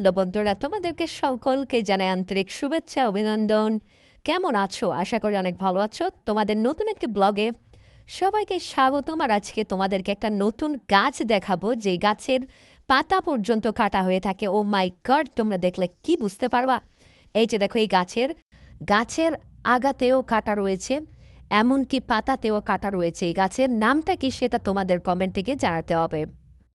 Hello বন্ধুরা, তোমাদেরকে সকলকে জানাই আন্তরিক শুভেচ্ছা অভিনন্দন। কেমন আছো? আশা করি অনেক ভালো আছো। তোমাদের নতুন একটি ব্লগে সবাইকে স্বাগতম। আর আজকে তোমাদেরকে একটা নতুন গাছ দেখাবো, যে গাছের পাতা পর্যন্ত কাটা হয়ে থাকে। ও মাই গড, তোমরা দেখলে কি বুঝতে পারবা। এই যে দেখো, এই গাছের গাছের আগাতেও কাটা রয়েছে, এমনকি পাতাতেও কাটা রয়েছে। এই গাছের নামটা কি সেটা তোমাদের কমেন্ট থেকে জানাতে হবে।